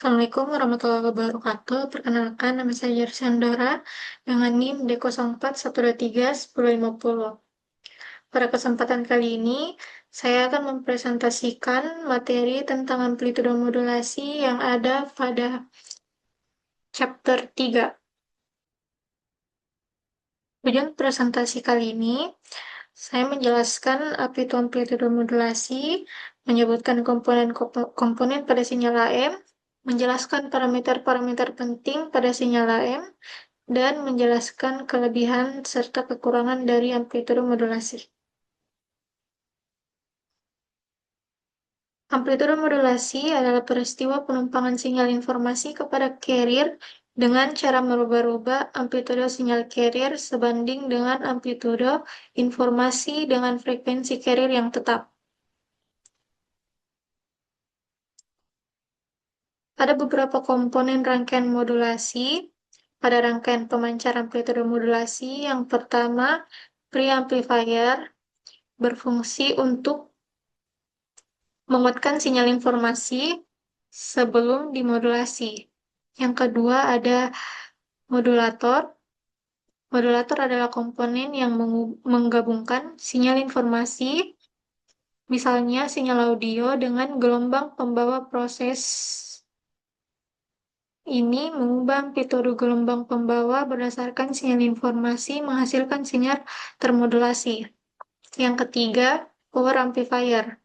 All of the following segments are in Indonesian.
Assalamualaikum warahmatullahi wabarakatuh. Perkenalkan, nama saya Yersandora dengan NIM D04123150. Pada kesempatan kali ini, saya akan mempresentasikan materi tentang amplitudo modulasi yang ada pada chapter 3. Tujuan presentasi kali ini, saya menjelaskan amplitudo modulasi, menyebutkan komponen-komponen pada sinyal AM, menjelaskan parameter-parameter penting pada sinyal AM, dan menjelaskan kelebihan serta kekurangan dari amplitudo modulasi. Amplitudo modulasi adalah peristiwa penumpangan sinyal informasi kepada carrier dengan cara merubah-rubah amplitudo sinyal carrier sebanding dengan amplitudo informasi dengan frekuensi carrier yang tetap. Ada beberapa komponen rangkaian modulasi. Pada rangkaian pemancar amplitudo modulasi, yang pertama, preamplifier berfungsi untuk menguatkan sinyal informasi sebelum dimodulasi. Yang kedua ada modulator. Modulator adalah komponen yang menggabungkan sinyal informasi, misalnya sinyal audio dengan gelombang pembawa. Proses ini mengubah amplitudo gelombang pembawa berdasarkan sinyal informasi menghasilkan sinyal termodulasi. Yang ketiga, power amplifier.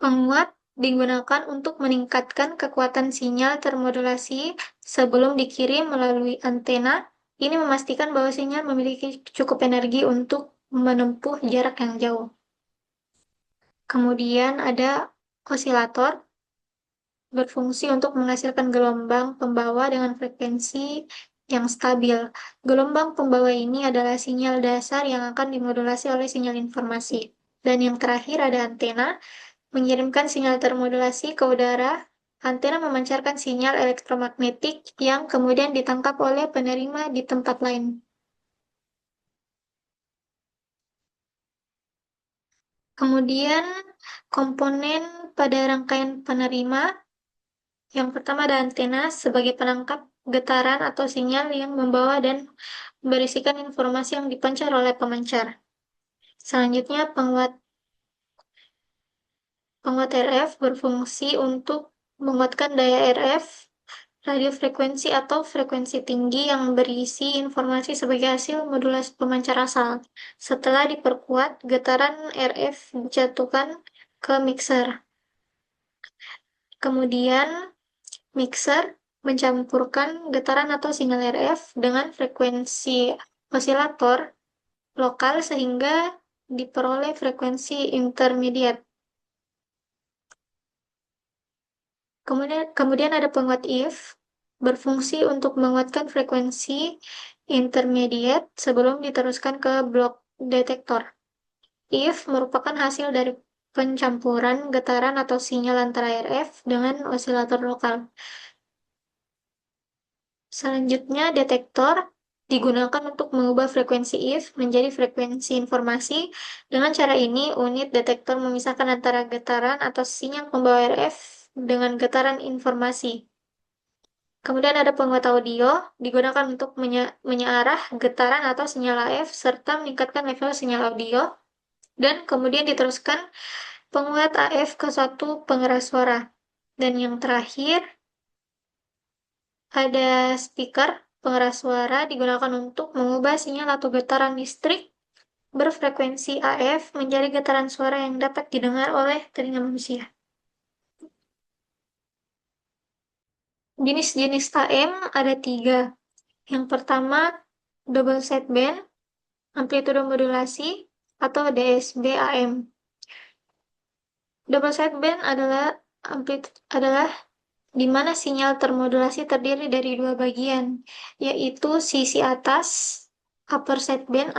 Penguat digunakan untuk meningkatkan kekuatan sinyal termodulasi sebelum dikirim melalui antena. Ini memastikan bahwa sinyal memiliki cukup energi untuk menempuh jarak yang jauh. Kemudian ada osilator, berfungsi untuk menghasilkan gelombang pembawa dengan frekuensi yang stabil. Gelombang pembawa ini adalah sinyal dasar yang akan dimodulasi oleh sinyal informasi. Dan yang terakhir ada antena, mengirimkan sinyal termodulasi ke udara. Antena memancarkan sinyal elektromagnetik yang kemudian ditangkap oleh penerima di tempat lain. Kemudian, komponen pada rangkaian penerima. Yang pertama ada antena sebagai penangkap getaran atau sinyal yang membawa dan berisikan informasi yang dipancar oleh pemancar. Selanjutnya, penguat RF berfungsi untuk menguatkan daya RF, radio frekuensi atau frekuensi tinggi yang berisi informasi sebagai hasil modulasi pemancar asal. Setelah diperkuat, getaran RF dijatuhkan ke mixer. Kemudian, mixer mencampurkan getaran atau sinyal RF dengan frekuensi osilator lokal sehingga diperoleh frekuensi intermediate. Kemudian ada penguat if, berfungsi untuk menguatkan frekuensi intermediate sebelum diteruskan ke blok detektor. If merupakan hasil dari pencampuran getaran atau sinyal antara RF dengan osilator lokal. Selanjutnya, detektor digunakan untuk mengubah frekuensi if menjadi frekuensi informasi. Dengan cara ini, unit detektor memisahkan antara getaran atau sinyal pembawa RF dengan getaran informasi. Kemudian ada penguat audio, digunakan untuk menyearah getaran atau sinyal AF serta meningkatkan level sinyal audio. Dan kemudian diteruskan penguat AF ke suatu pengeras suara. Dan yang terakhir, ada speaker. Pengeras suara digunakan untuk mengubah sinyal atau getaran listrik berfrekuensi AF menjadi getaran suara yang dapat didengar oleh telinga manusia. Jenis-jenis AM ada 3. Yang pertama, double sideband, amplitudo modulasi, atau DSB AM. Double sideband adalah di mana sinyal termodulasi terdiri dari 2 bagian, yaitu sisi atas, upper sideband,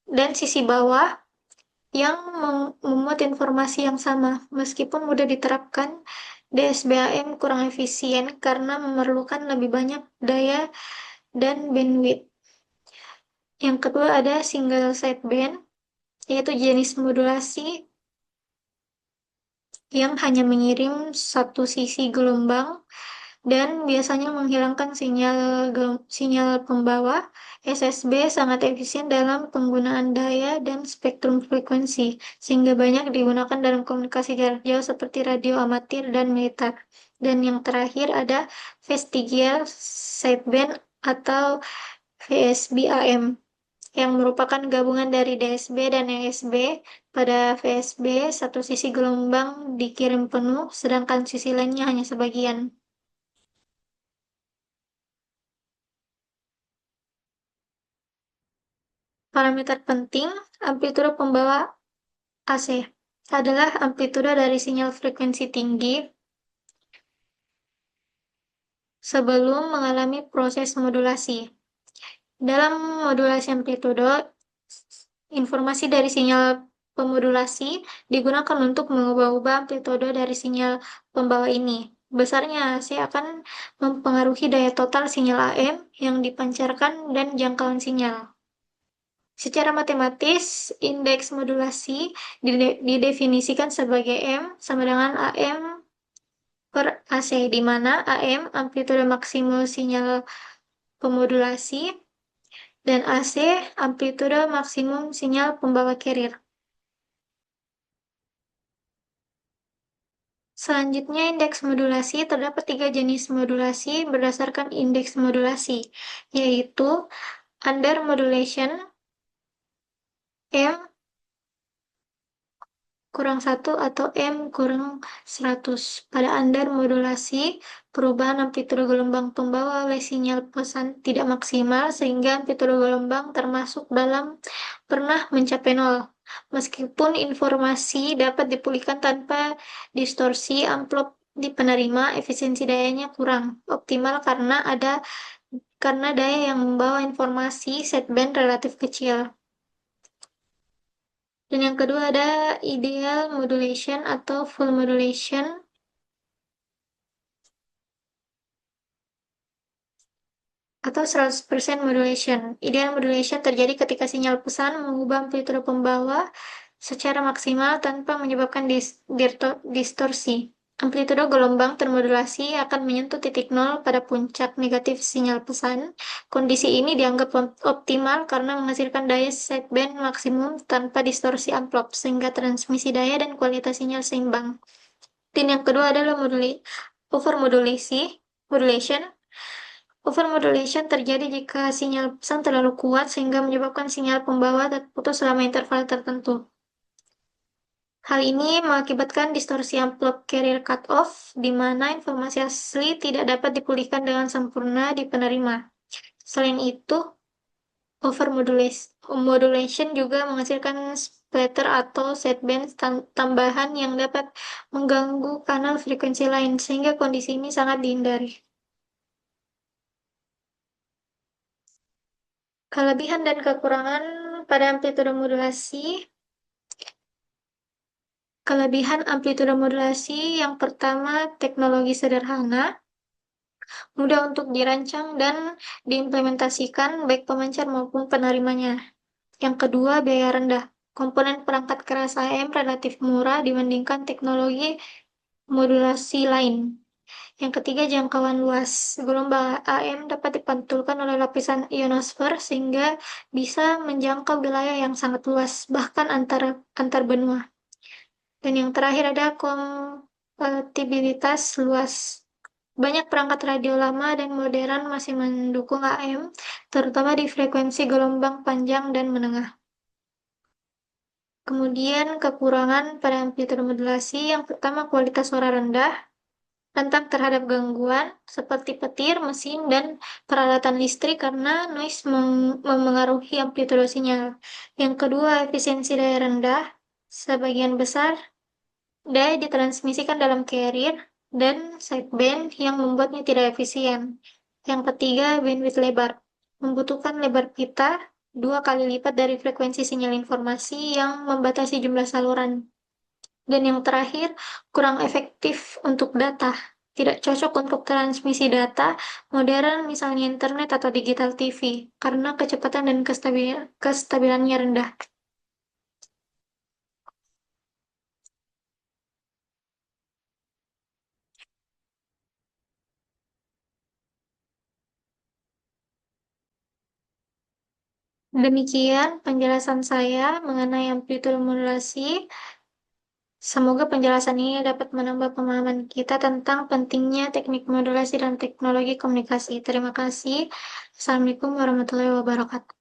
dan sisi bawah yang memuat informasi yang sama. Meskipun mudah diterapkan, DSBAM kurang efisien karena memerlukan lebih banyak daya dan bandwidth. Yang kedua ada single sideband, yaitu jenis modulasi yang hanya mengirim satu sisi gelombang dan biasanya menghilangkan sinyal pembawa. SSB sangat efisien dalam penggunaan daya dan spektrum frekuensi, sehingga banyak digunakan dalam komunikasi jarak jauh seperti radio amatir dan militer. Dan yang terakhir ada vestigial sideband atau VSB AM, yang merupakan gabungan dari DSB dan ESB. Pada VSB, satu sisi gelombang dikirim penuh, sedangkan sisi lainnya hanya sebagian. Parameter penting, amplitudo pembawa AC adalah amplitudo dari sinyal frekuensi tinggi sebelum mengalami proses modulasi. Dalam modulasi amplitudo, informasi dari sinyal pemodulasi digunakan untuk mengubah-ubah amplitudo dari sinyal pembawa ini. Besarnya AC akan mempengaruhi daya total sinyal AM yang dipancarkan dan jangkauan sinyal. Secara matematis, indeks modulasi didefinisikan sebagai M sama dengan AM per AC, di mana AM amplitude maksimum sinyal pemodulasi dan AC amplitude maksimum sinyal pembawa carrier. Selanjutnya, indeks modulasi. Terdapat tiga jenis modulasi berdasarkan indeks modulasi, yaitu under modulation, M kurang 1 atau M kurang 100. Pada under modulasi, perubahan amplitudo gelombang pembawa oleh sinyal pesan tidak maksimal sehingga amplitudo gelombang termasuk dalam pernah mencapai nol. Meskipun informasi dapat dipulihkan tanpa distorsi amplop di penerima, efisiensi dayanya kurang optimal karena daya yang membawa informasi sideband relatif kecil. Dan yang kedua ada ideal modulation atau full modulation atau 100% modulation. Ideal modulation terjadi ketika sinyal pesan mengubah amplitudo pembawa secara maksimal tanpa menyebabkan distorsi. Amplitudo gelombang termodulasi akan menyentuh titik nol pada puncak negatif sinyal pesan. Kondisi ini dianggap optimal karena menghasilkan daya sideband maksimum tanpa distorsi amplop, sehingga transmisi daya dan kualitas sinyal seimbang. Dan yang kedua adalah modulation. Overmodulation terjadi jika sinyal pesan terlalu kuat sehingga menyebabkan sinyal pembawa terputus selama interval tertentu. Hal ini mengakibatkan distorsi amplop carrier cutoff, di mana informasi asli tidak dapat dipulihkan dengan sempurna di penerima. Selain itu, overmodulation juga menghasilkan splatter atau sideband tambahan yang dapat mengganggu kanal frekuensi lain, sehingga kondisi ini sangat dihindari. Kelebihan dan kekurangan pada amplitudo modulasi. Kelebihan amplitudo modulasi yang pertama, teknologi sederhana, mudah untuk dirancang dan diimplementasikan baik pemancar maupun penerimanya. Yang kedua, biaya rendah. Komponen perangkat keras AM relatif murah dibandingkan teknologi modulasi lain. Yang ketiga, jangkauan luas. Gelombang AM dapat dipantulkan oleh lapisan ionosfer sehingga bisa menjangkau wilayah yang sangat luas, bahkan antar benua. Dan yang terakhir ada kompatibilitas luas. Banyak perangkat radio lama dan modern masih mendukung AM, terutama di frekuensi gelombang panjang dan menengah. Kemudian kekurangan pada amplitudo modulasi, yang pertama kualitas suara rendah, rentan terhadap gangguan seperti petir, mesin, dan peralatan listrik karena noise memengaruhi amplitudo sinyal. Yang kedua, efisiensi daya rendah, sebagian besar daya ditransmisikan dalam carrier dan sideband yang membuatnya tidak efisien. Yang ketiga, bandwidth lebar. Membutuhkan lebar pita 2 kali lipat dari frekuensi sinyal informasi yang membatasi jumlah saluran. Dan yang terakhir, kurang efektif untuk data. Tidak cocok untuk transmisi data modern, misalnya internet atau digital TV, karena kecepatan dan kestabilannya rendah. Demikian penjelasan saya mengenai amplitude modulasi. Semoga penjelasan ini dapat menambah pemahaman kita tentang pentingnya teknik modulasi dan teknologi komunikasi. Terima kasih. Assalamualaikum warahmatullahi wabarakatuh.